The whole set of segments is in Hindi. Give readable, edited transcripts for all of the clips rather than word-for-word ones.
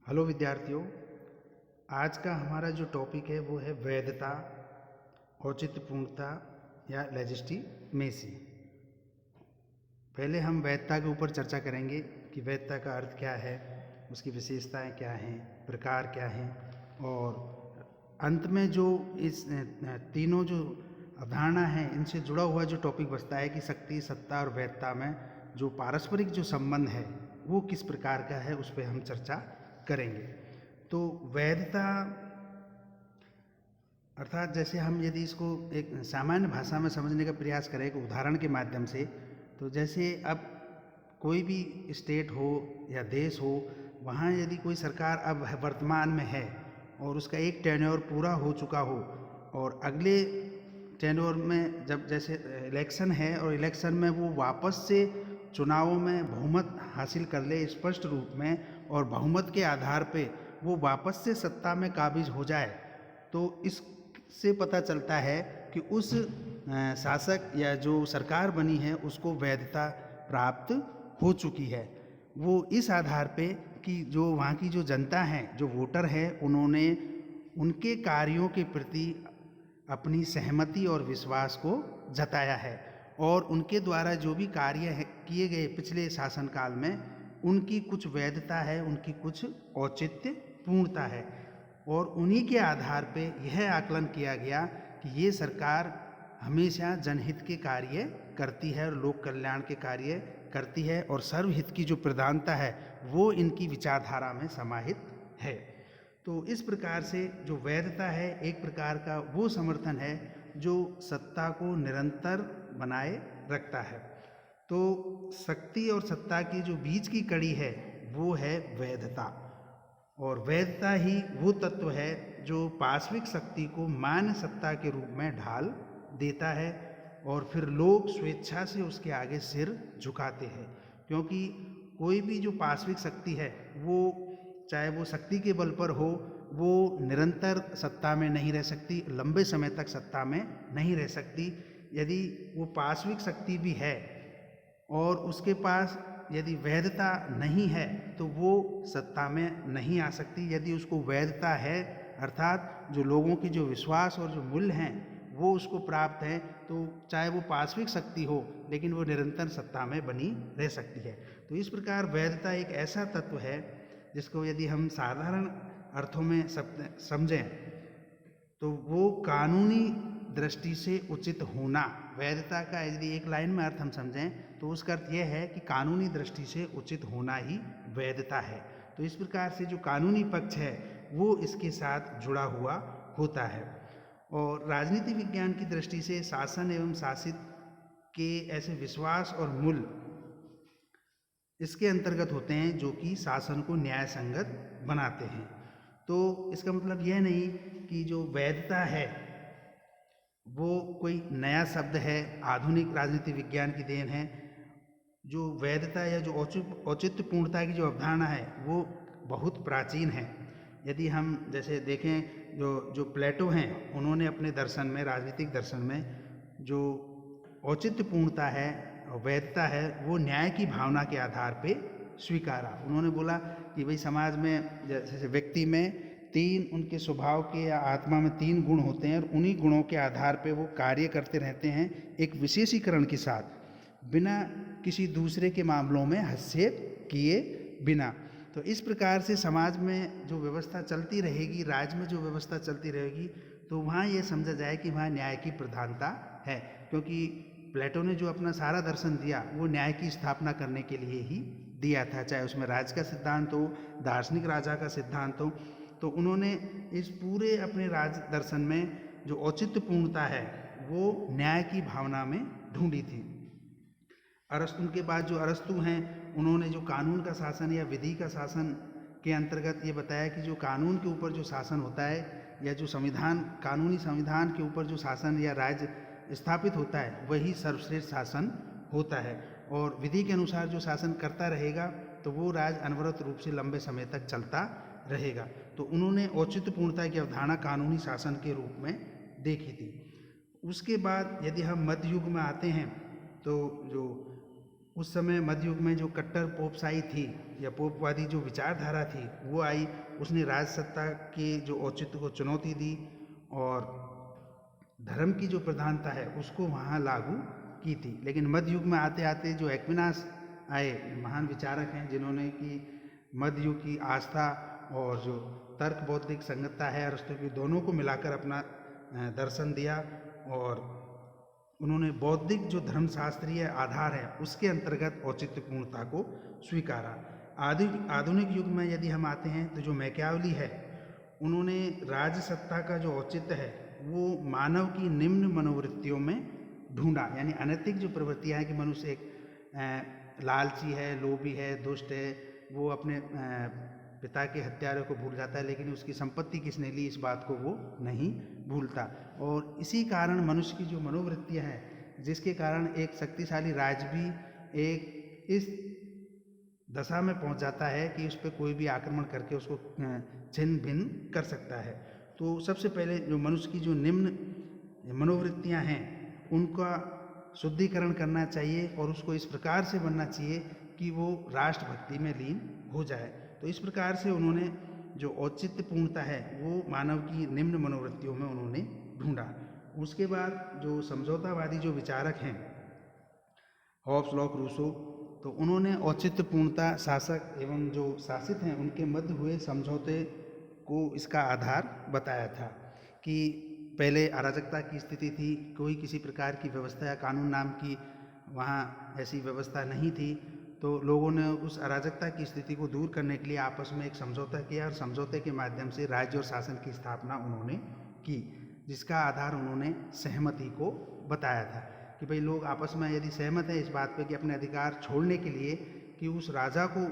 हेलो विद्यार्थियों, आज का हमारा जो टॉपिक है वो है वैधता, औचित्यपूर्णता या लेजिस्टिमेसी। पहले हम वैधता के ऊपर चर्चा करेंगे कि वैधता का अर्थ क्या है, उसकी विशेषताएं क्या हैं, प्रकार क्या हैं, और अंत में जो इस तीनों जो अवधारणा है इनसे जुड़ा हुआ जो टॉपिक बचता है कि शक्ति, सत्ता और वैधता में जो पारस्परिक जो संबंध है वो किस प्रकार का है, उस पर हम चर्चा करेंगे। तो वैधता अर्थात जैसे हम यदि इसको एक सामान्य भाषा में समझने का प्रयास करें एक उदाहरण के माध्यम से, तो जैसे अब कोई भी स्टेट हो या देश हो, वहाँ यदि कोई सरकार अब वर्तमान में है और उसका एक टेन्योर पूरा हो चुका हो और अगले टेन्योर में जब जैसे इलेक्शन है और इलेक्शन में वो वापस से चुनावों में बहुमत हासिल कर ले स्पष्ट रूप में, और बहुमत के आधार पे वो वापस से सत्ता में काबिज हो जाए, तो इससे पता चलता है कि उस शासक या जो सरकार बनी है उसको वैधता प्राप्त हो चुकी है। वो इस आधार पे कि जो वहाँ की जो जनता है, जो वोटर है, उन्होंने उनके कार्यों के प्रति अपनी सहमति और विश्वास को जताया है और उनके द्वारा जो भी कार्य किए गए पिछले शासनकाल में उनकी कुछ वैधता है, उनकी कुछ औचित्य पूर्णता है, और उन्हीं के आधार पे यह आकलन किया गया कि ये सरकार हमेशा जनहित के कार्य करती है और लोक कल्याण के कार्य करती है और सर्वहित की जो प्रधानता है वो इनकी विचारधारा में समाहित है। तो इस प्रकार से जो वैधता है एक प्रकार का वो समर्थन है जो सत्ता को निरंतर बनाए रखता है। तो शक्ति और सत्ता की जो बीच की कड़ी है वो है वैधता, और वैधता ही वो तत्व है जो पाश्विक शक्ति को मान्य सत्ता के रूप में ढाल देता है और फिर लोग स्वेच्छा से उसके आगे सिर झुकाते हैं, क्योंकि कोई भी जो पाश्विक शक्ति है वो चाहे वो शक्ति के बल पर हो, वो निरंतर सत्ता में नहीं रह सकती, लंबे समय तक सत्ता में नहीं रह सकती। यदि वो पाश्विक शक्ति भी है और उसके पास यदि वैधता नहीं है तो वो सत्ता में नहीं आ सकती। यदि उसको वैधता है अर्थात जो लोगों की जो विश्वास और जो मूल्य हैं वो उसको प्राप्त है, तो चाहे वो पाश्विक शक्ति हो लेकिन वो निरंतर सत्ता में बनी रह सकती है। तो इस प्रकार वैधता एक ऐसा तत्व है जिसको यदि हम साधारण अर्थों में समझें तो वो कानूनी दृष्टि से उचित होना। वैधता का यदि एक लाइन में अर्थ हम समझें तो उसका अर्थ यह है कि कानूनी दृष्टि से उचित होना ही वैधता है। तो इस प्रकार से जो कानूनी पक्ष है वो इसके साथ जुड़ा हुआ होता है। और राजनीति विज्ञान की दृष्टि से शासन एवं शासित के ऐसे विश्वास और मूल्य इसके अंतर्गत होते हैं जो कि शासन को न्याय संगत बनाते हैं। तो इसका मतलब यह नहीं कि जो वैधता है वो कोई नया शब्द है, आधुनिक राजनीति विज्ञान की देन है। जो वैधता या जो औचित्यपूर्णता की जो अवधारणा है वो बहुत प्राचीन है। यदि हम जैसे देखें जो प्लेटो हैं उन्होंने अपने दर्शन में, राजनीतिक दर्शन में जो औचित्यपूर्णता है और वैधता है वो न्याय की भावना के आधार पे स्वीकारा। उन्होंने बोला कि भाई समाज में जैसे व्यक्ति में तीन उनके स्वभाव के या आत्मा में तीन गुण होते हैं और उन्हीं गुणों के आधार पे वो कार्य करते रहते हैं एक विशेषीकरण के साथ, बिना किसी दूसरे के मामलों में हस्तक्षेप किए बिना। तो इस प्रकार से समाज में जो व्यवस्था चलती रहेगी, राज्य में जो व्यवस्था चलती रहेगी, तो वहाँ ये समझा जाए कि वहाँ न्याय की प्रधानता है, क्योंकि प्लेटो ने जो अपना सारा दर्शन दिया वो न्याय की स्थापना करने के लिए ही दिया था, चाहे उसमें राज का सिद्धांत हो, दार्शनिक राजा का सिद्धांत हो। तो उन्होंने इस पूरे अपने राज दर्शन में जो औचित्यपूर्णता है वो न्याय की भावना में ढूंढी थी। अरस्तु के बाद जो अरस्तु हैं उन्होंने जो कानून का शासन या विधि का शासन के अंतर्गत ये बताया कि जो कानून के ऊपर जो शासन होता है या जो संविधान, कानूनी संविधान के ऊपर जो शासन या राज्य स्थापित होता है वही सर्वश्रेष्ठ शासन होता है, और विधि के अनुसार जो शासन करता रहेगा तो वो राज्य अनवरत रूप से लंबे समय तक चलता रहेगा। तो उन्होंने औचित्यपूर्णता की अवधारणा कानूनी शासन के रूप में देखी थी। उसके बाद यदि हम मध्य युग में आते हैं तो जो उस समय मध्य युग में जो कट्टर पोपशाही थी या पोपवादी जो विचारधारा थी वो आई, उसने राजसत्ता के जो औचित्य को चुनौती दी और धर्म की जो प्रधानता है उसको वहाँ लागू की थी। लेकिन मध्य युग में आते आते जो एक्विनास आए, महान विचारक हैं जिन्होंने कि मध्य युग की आस्था और जो तर्क बौद्धिक संगतता है अरस्तु की, दोनों को मिलाकर अपना दर्शन दिया और उन्होंने बौद्धिक जो धर्मशास्त्रीय आधार है उसके अंतर्गत औचित्यपूर्णता को स्वीकारा। आधुनिक युग में यदि हम आते हैं तो जो मैकियावली है, उन्होंने राजसत्ता का जो औचित्य है वो मानव की निम्न मनोवृत्तियों में ढूंढा। यानी अनैतिक जो प्रवृत्तियाँ हैं कि मनुष्य एक लालची है, लोभी है, दुष्ट है, वो अपने पिता के हत्यारे को भूल जाता है, लेकिन उसकी संपत्ति किसने ली इस बात को वो नहीं भूलता। और इसी कारण मनुष्य की जो मनोवृत्तियाँ हैं, जिसके कारण एक शक्तिशाली राज भी एक इस दशा में पहुंच जाता है कि उस पर कोई भी आक्रमण करके उसको छिन्न भिन्न कर सकता है। तो सबसे पहले जो मनुष्य की जो निम्न मनोवृत्तियाँ हैं उनका शुद्धिकरण करना चाहिए और उसको इस प्रकार से बनना चाहिए कि वो राष्ट्रभक्ति में लीन हो जाए। तो इस प्रकार से उन्होंने जो औचित्यपूर्णता है वो मानव की निम्न मनोवृत्तियों में उन्होंने ढूंढा। उसके बाद जो समझौतावादी जो विचारक हैं, हॉब्स, लॉक, रूसो, तो उन्होंने औचित्यपूर्णता शासक एवं जो शासित हैं उनके मध्य हुए समझौते को इसका आधार बताया था कि पहले अराजकता की स्थिति थी, कोई किसी प्रकार की व्यवस्था या कानून नाम की वहाँ ऐसी व्यवस्था नहीं थी। तो लोगों ने उस अराजकता की स्थिति को दूर करने के लिए आपस में एक समझौता किया और समझौते के माध्यम से राज्य और शासन की स्थापना उन्होंने की, जिसका आधार उन्होंने सहमति को बताया था कि भाई लोग आपस में यदि सहमत है इस बात पे कि अपने अधिकार छोड़ने के लिए, कि उस राजा को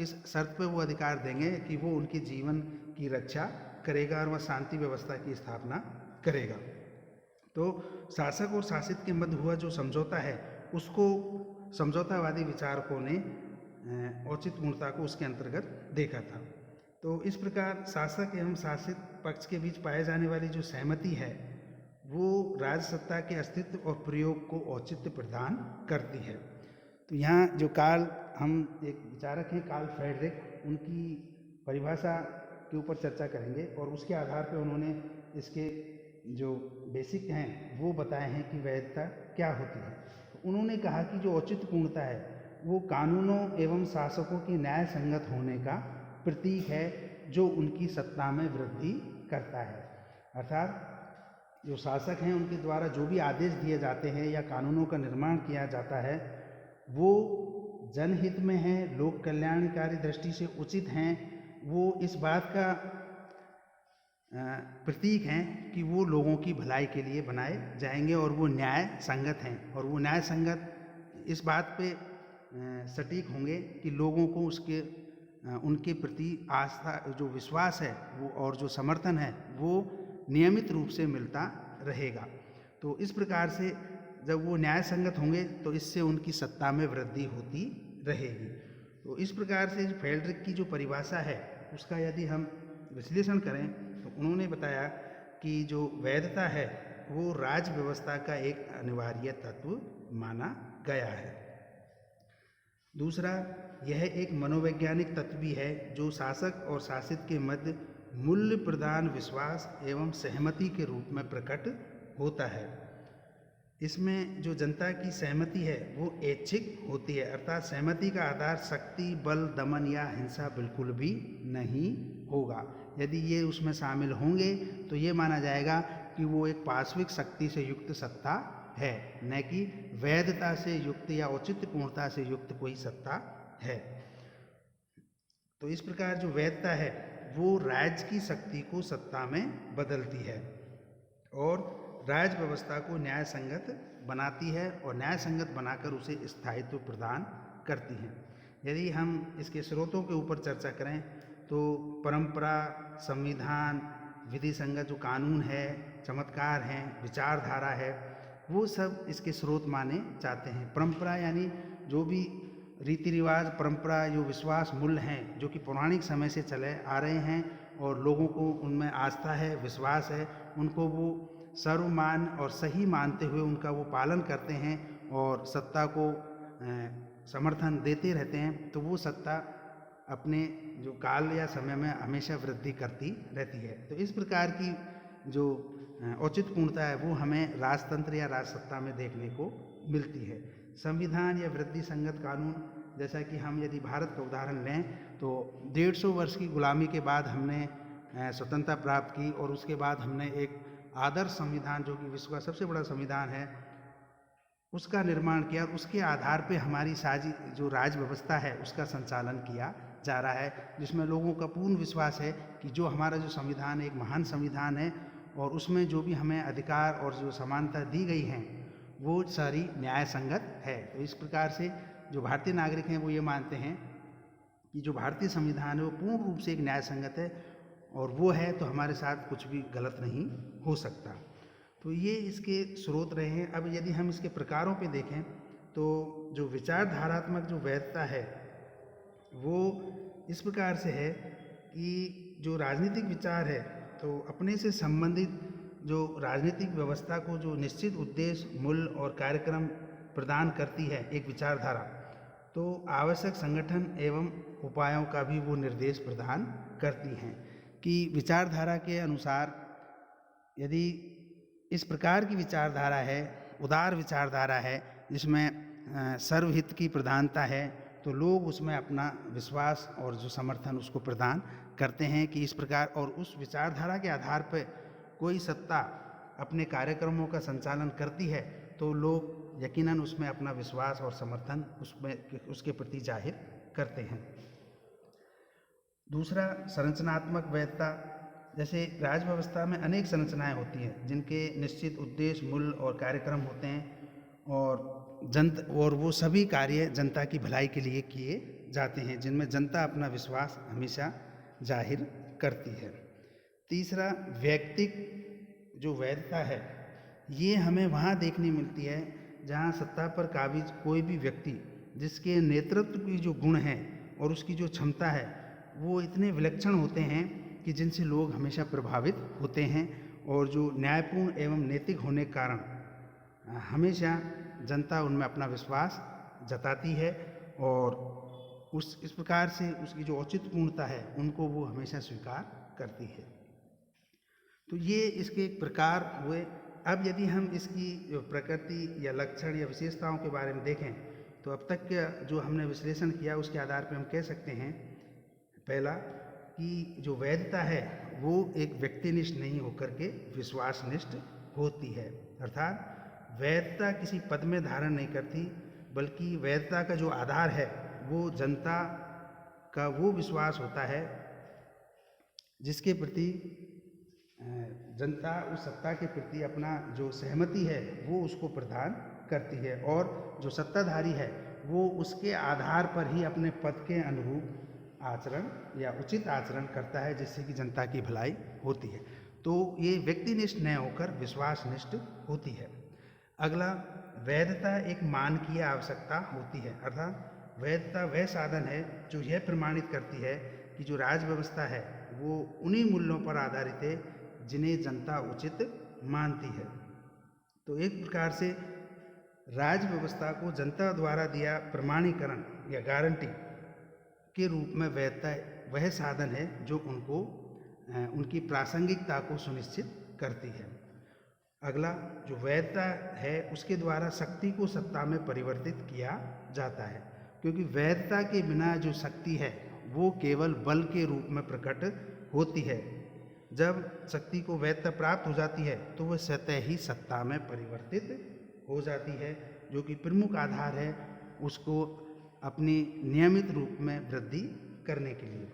इस शर्त पे वो अधिकार देंगे कि वो उनके जीवन की रक्षा करेगा और वह शांति व्यवस्था की स्थापना करेगा। तो शासक और शासित के मध्य हुआ जो समझौता है उसको समझौतावादी विचारकों ने औचित्यपूर्णता को उसके अंतर्गत देखा था। तो इस प्रकार शासक एवं शासित पक्ष के बीच पाए जाने वाली जो सहमति है वो राजसत्ता के अस्तित्व और प्रयोग को औचित्य प्रदान करती है। तो यहाँ जो हम एक विचारक हैं कार्ल फ्रेडरिक, उनकी परिभाषा के ऊपर चर्चा करेंगे और उसके आधार पर उन्होंने इसके जो बेसिक हैं वो बताए हैं कि वैधता क्या होती है। तो उन्होंने कहा कि जो औचित्यपूर्णता है वो कानूनों एवं शासकों के न्याय संगत होने का प्रतीक है जो उनकी सत्ता में वृद्धि करता है। अर्थात जो शासक हैं उनके द्वारा जो भी आदेश दिए जाते हैं या कानूनों का निर्माण किया जाता है वो जनहित में है, लोक कल्याणकारी दृष्टि से उचित हैं, वो इस बात का प्रतीक हैं कि वो लोगों की भलाई के लिए बनाए जाएंगे और वो न्याय संगत हैं। और वो न्याय संगत इस बात पे सटीक होंगे कि लोगों को उनके प्रति आस्था, जो विश्वास है वो और जो समर्थन है वो नियमित रूप से मिलता रहेगा। तो इस प्रकार से जब वो न्याय संगत होंगे तो इससे उनकी सत्ता में वृद्धि होती रहेगी। तो इस प्रकार से फ्रेडरिक की जो परिभाषा है उसका यदि हम विश्लेषण करें तो उन्होंने बताया कि जो वैधता है वो राज व्यवस्था का एक अनिवार्य तत्व माना गया है। दूसरा, यह एक मनोवैज्ञानिक तत्व भी है जो शासक और शासित के मध्य मूल्य प्रदान विश्वास एवं सहमति के रूप में प्रकट होता है। इसमें जो जनता की सहमति है वो ऐच्छिक होती है, अर्थात सहमति का आधार शक्ति, बल, दमन या हिंसा बिल्कुल भी नहीं होगा। यदि ये उसमें शामिल होंगे तो ये माना जाएगा कि वो एक पार्श्विक शक्ति से युक्त सत्ता है, न कि वैधता से युक्त या औचित्यपूर्णता से युक्त कोई सत्ता है। तो इस प्रकार जो वैधता है वो राज्य की शक्ति को सत्ता में बदलती है और राज्य व्यवस्था को न्याय संगत बनाती है और न्याय संगत बनाकर उसे स्थायित्व प्रदान करती है। यदि हम इसके स्रोतों के ऊपर चर्चा करें तो परंपरा, संविधान, विधि संगत जो कानून है, चमत्कार हैं, विचारधारा है, वो सब इसके स्रोत माने जाते हैं। परंपरा यानी जो भी रीति रिवाज, परंपरा, जो विश्वास, मूल्य हैं जो कि पौराणिक समय से चले आ रहे हैं और लोगों को उनमें आस्था है, विश्वास है, उनको वो सर्वमान और सही मानते हुए उनका वो पालन करते हैं और सत्ता को समर्थन देते रहते हैं, तो वो सत्ता अपने जो काल या समय में हमेशा वृद्धि करती रहती है। तो इस प्रकार की जो औचित्यपूर्णता है वो हमें राजतंत्र या राजसत्ता में देखने को मिलती है। संविधान या वृद्धि संगत कानून, जैसा कि हम यदि भारत का उदाहरण लें तो 150 वर्ष की गुलामी के बाद हमने स्वतंत्रता प्राप्त की और उसके बाद हमने एक आदर्श संविधान, जो कि विश्व का सबसे बड़ा संविधान है, उसका निर्माण किया और उसके आधार पे हमारी साझी जो राज व्यवस्था है उसका संचालन किया जा रहा है, जिसमें लोगों का पूर्ण विश्वास है कि जो हमारा जो संविधान है एक महान संविधान है और उसमें जो भी हमें अधिकार और जो समानता दी गई हैं वो सारी न्याय संगत है। तो इस प्रकार से जो भारतीय नागरिक हैं वो ये मानते हैं कि जो भारतीय संविधान है वो पूर्ण रूप से एक न्याय संगत है और वो है तो हमारे साथ कुछ भी गलत नहीं हो सकता। तो ये इसके स्रोत रहे हैं। अब यदि हम इसके प्रकारों पे देखें तो जो विचारधारात्मक जो वैधता है वो इस प्रकार से है कि जो राजनीतिक विचार है तो अपने से संबंधित जो राजनीतिक व्यवस्था को जो निश्चित उद्देश्य, मूल्य और कार्यक्रम प्रदान करती है एक विचारधारा, तो आवश्यक संगठन एवं उपायों का भी वो निर्देश प्रदान करती हैं कि विचारधारा के अनुसार यदि इस प्रकार की विचारधारा है, उदार विचारधारा है जिसमें सर्वहित की प्रधानता है, तो लोग उसमें अपना विश्वास और जो समर्थन उसको प्रदान करते हैं कि इस प्रकार, और उस विचारधारा के आधार पर कोई सत्ता अपने कार्यक्रमों का संचालन करती है तो लोग यकीनन उसमें अपना विश्वास और समर्थन उसके प्रति जाहिर करते हैं। दूसरा, संरचनात्मक वैधता। जैसे राज्य व्यवस्था में अनेक संरचनाएं होती हैं जिनके निश्चित उद्देश्य, मूल्य और कार्यक्रम होते हैं और वो सभी कार्य जनता की भलाई के लिए किए जाते हैं, जिनमें जनता अपना विश्वास हमेशा जाहिर करती है। तीसरा, व्यक्तिक जो वैधता है ये हमें वहाँ देखने मिलती है जहाँ सत्ता पर काबिज कोई भी व्यक्ति जिसके नेतृत्व की जो गुण हैं और उसकी जो क्षमता है वो इतने विलक्षण होते हैं कि जिनसे लोग हमेशा प्रभावित होते हैं और जो न्यायपूर्ण एवं नैतिक होने के कारण हमेशा जनता उनमें अपना विश्वास जताती है और इस प्रकार से उसकी जो औचित्यपूर्णता है उनको वो हमेशा स्वीकार करती है। तो ये इसके एक प्रकार हुए। अब यदि हम इसकी जो प्रकृति या लक्षण या विशेषताओं के बारे में देखें तो अब तक का जो हमने विश्लेषण किया उसके आधार पर हम कह सकते हैं, पहला कि जो वैधता है वो एक व्यक्तिनिष्ठ नहीं होकर के विश्वासनिष्ठ होती है, अर्थात वैधता किसी पद में धारण नहीं करती, बल्कि वैधता का जो आधार है वो जनता का वो विश्वास होता है जिसके प्रति जनता उस सत्ता के प्रति अपना जो सहमति है वो उसको प्रदान करती है और जो सत्ताधारी है वो उसके आधार पर ही अपने पद के अनुरूप आचरण या उचित आचरण करता है जिससे कि जनता की भलाई होती है। तो ये व्यक्तिनिष्ठ न होकर विश्वासनिष्ठ होती है। अगला, वैधता एक मानकीय आवश्यकता होती है, अर्थात वैधता वह साधन है जो यह प्रमाणित करती है कि जो राज व्यवस्था है वो उन्हीं मूल्यों पर आधारित है जिन्हें जनता उचित मानती है। तो एक प्रकार से राज व्यवस्था को जनता द्वारा दिया प्रमाणीकरण या गारंटी के रूप में वैधता वह साधन है जो उनकी प्रासंगिकता को सुनिश्चित करती है। अगला, जो वैधता है उसके द्वारा शक्ति को सत्ता में परिवर्तित किया जाता है, क्योंकि वैधता के बिना जो शक्ति है वो केवल बल के रूप में प्रकट होती है। जब शक्ति को वैधता प्राप्त हो जाती है तो वह स्वतः ही सत्ता में परिवर्तित हो जाती है, जो कि प्रमुख आधार है उसको अपनी नियमित रूप में वृद्धि करने के लिए।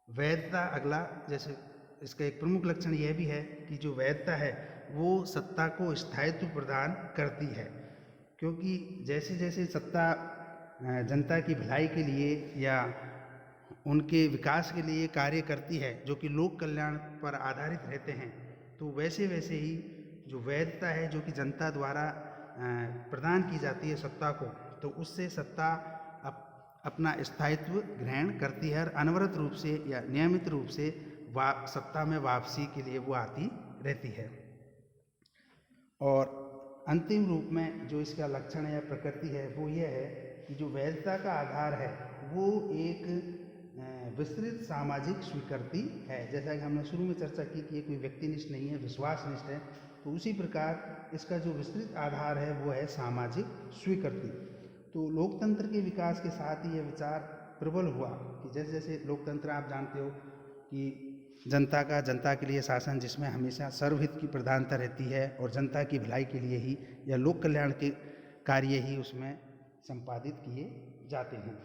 वैधता, अगला, जैसे इसका एक प्रमुख लक्षण यह भी है कि जो वैधता है वो सत्ता को स्थायित्व प्रदान करती है, क्योंकि जैसे जैसे सत्ता जनता की भलाई के लिए या उनके विकास के लिए कार्य करती है जो कि लोक कल्याण पर आधारित रहते हैं, तो वैसे वैसे ही जो वैधता है जो कि जनता द्वारा प्रदान की जाती है सत्ता को, तो उससे सत्ता अपना स्थायित्व ग्रहण करती है और अनवरत रूप से या नियमित रूप से सत्ता में वापसी के लिए वो आती रहती है। और अंतिम रूप में जो इसका लक्षण या प्रकृति है वो यह है कि जो वैधता का आधार है वो एक विस्तृत सामाजिक स्वीकृति है। जैसा कि हमने शुरू में चर्चा की कि ये कोई व्यक्तिनिष्ठ नहीं है, विश्वासनिष्ठ है, तो उसी प्रकार इसका जो विस्तृत आधार है वो है सामाजिक स्वीकृति। तो लोकतंत्र के विकास के साथ ही यह विचार प्रबल हुआ कि जैसे जैसे लोकतंत्र आप जानते हो कि जनता के लिए शासन, जिसमें हमेशा सर्वहित की प्रधानता रहती है और जनता की भलाई के लिए ही या लोक कल्याण के कार्य ही उसमें संपादित किए जाते हैं।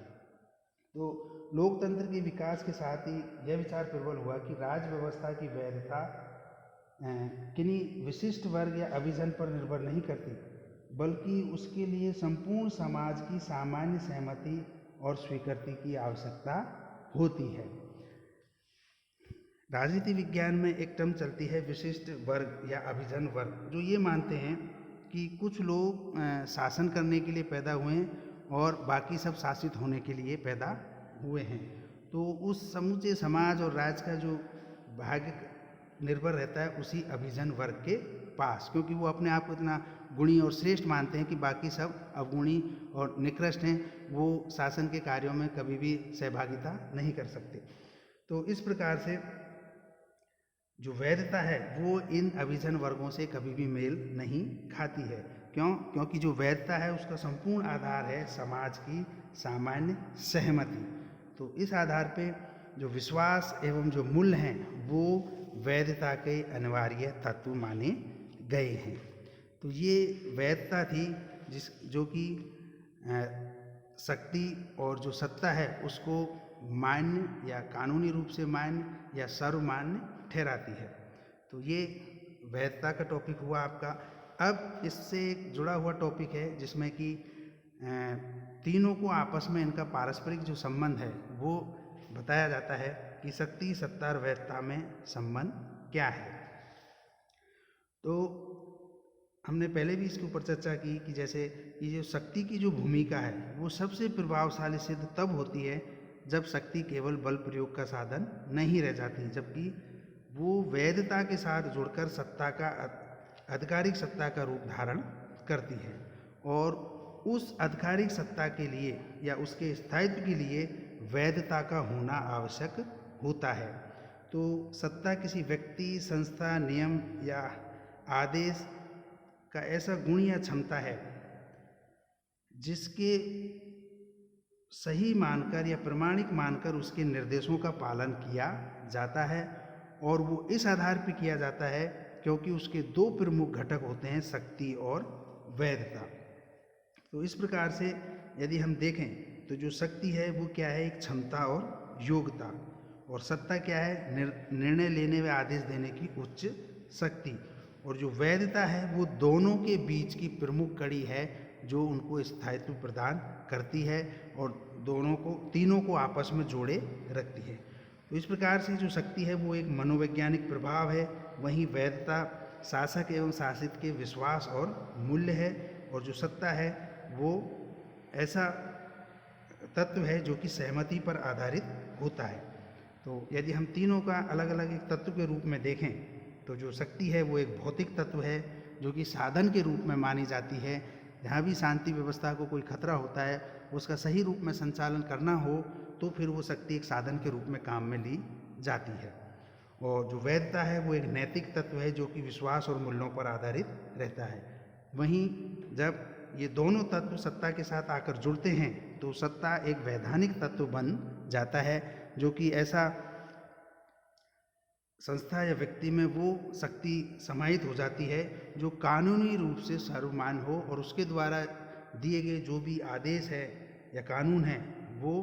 तो लोकतंत्र के विकास के साथ ही यह विचार प्रबल हुआ कि राज व्यवस्था की वैधता किन्हीं विशिष्ट वर्ग या अभिजन पर निर्भर नहीं करती, बल्कि उसके लिए संपूर्ण समाज की सामान्य सहमति और स्वीकृति की आवश्यकता होती है। राजनीति विज्ञान में एक टर्म चलती है विशिष्ट वर्ग या अभिजन वर्ग, जो ये मानते हैं कि कुछ लोग शासन करने के लिए पैदा हुए हैं और बाकी सब शासित होने के लिए पैदा हुए हैं। तो उस समूचे समाज और राज्य का जो भाग्य निर्भर रहता है उसी अभिजन वर्ग के पास, क्योंकि वो अपने आप को इतना गुणी और श्रेष्ठ मानते हैं कि बाकी सब अवगुणी और निकृष्ट हैं, वो शासन के कार्यों में कभी भी सहभागिता नहीं कर सकते। तो इस प्रकार से जो वैधता है वो इन अभिजन वर्गों से कभी भी मेल नहीं खाती है। क्योंकि जो वैधता है उसका संपूर्ण आधार है समाज की सामान्य सहमति। तो इस आधार पे जो विश्वास एवं जो मूल्य हैं वो वैधता के अनिवार्य तत्व माने गए हैं। तो ये वैधता थी जो कि शक्ति और जो सत्ता है उसको मान्य या कानूनी रूप से मान्य या सर्वमान्य ठहराती है। तो ये वैधता का टॉपिक हुआ आपका। अब इससे एक जुड़ा हुआ टॉपिक है जिसमें कि तीनों को आपस में इनका पारस्परिक जो संबंध है वो बताया जाता है कि शक्ति, सत्ता और वैधता में संबंध क्या है। तो हमने पहले भी इसके ऊपर चर्चा की कि जैसे कि जो शक्ति की जो भूमिका है वो सबसे प्रभावशाली सिद्ध तब होती है जब शक्ति केवल बल प्रयोग का साधन नहीं रह जाती, जबकि वो वैधता के साथ जुड़कर सत्ता का आधिकारिक सत्ता का रूप धारण करती है। और उस आधिकारिक सत्ता के लिए या उसके स्थायित्व के लिए वैधता का होना आवश्यक होता है। तो सत्ता किसी व्यक्ति, संस्था, नियम या आदेश का ऐसा गुण या क्षमता है जिसके सही मानकर या प्रमाणिक मानकर उसके निर्देशों का पालन किया जाता है, और वो इस आधार पर किया जाता है क्योंकि उसके दो प्रमुख घटक होते हैं, शक्ति और वैधता। तो इस प्रकार से यदि हम देखें तो जो शक्ति है वो क्या है, एक क्षमता और योग्यता, और सत्ता क्या है, निर्णय लेने व आदेश देने की उच्च शक्ति, और जो वैधता है वो दोनों के बीच की प्रमुख कड़ी है जो उनको स्थायित्व प्रदान करती है और तीनों को आपस में जोड़े रखती है। तो इस प्रकार से जो शक्ति है वो एक मनोवैज्ञानिक प्रभाव है, वहीं वैधता शासक एवं शासित के विश्वास और मूल्य है, और जो सत्ता है वो ऐसा तत्व है जो कि सहमति पर आधारित होता है। तो यदि हम तीनों का अलग अलग एक तत्व के रूप में देखें तो जो शक्ति है वो एक भौतिक तत्व है जो कि साधन के रूप में मानी जाती है। जहाँ भी शांति व्यवस्था को कोई खतरा होता है, उसका सही रूप में संचालन करना हो तो फिर वो शक्ति एक साधन के रूप में काम में ली जाती है। और जो वैधता है वो एक नैतिक तत्व है जो कि विश्वास और मूल्यों पर आधारित रहता है। वहीं जब ये दोनों तत्व सत्ता के साथ आकर जुड़ते हैं तो सत्ता एक वैधानिक तत्व बन जाता है, जो कि ऐसा संस्था या व्यक्ति में वो शक्ति समाहित हो जाती है जो कानूनी रूप से सर्वमान्य हो, और उसके द्वारा दिए गए जो भी आदेश है या कानून है वो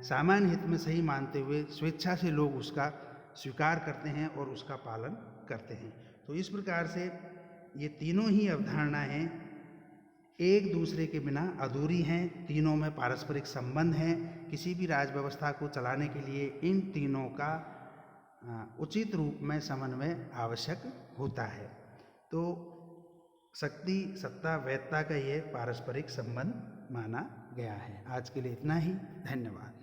सामान्य हित में सही मानते हुए स्वेच्छा से लोग उसका स्वीकार करते हैं और उसका पालन करते हैं। तो इस प्रकार से ये तीनों ही अवधारणाएं एक दूसरे के बिना अधूरी हैं, तीनों में पारस्परिक संबंध हैं। किसी भी राज व्यवस्था को चलाने के लिए इन तीनों का उचित रूप में समन्वय आवश्यक होता है। तो शक्ति, सत्ता, वैधता का ये पारस्परिक संबंध माना गया है। आज के लिए इतना ही। धन्यवाद।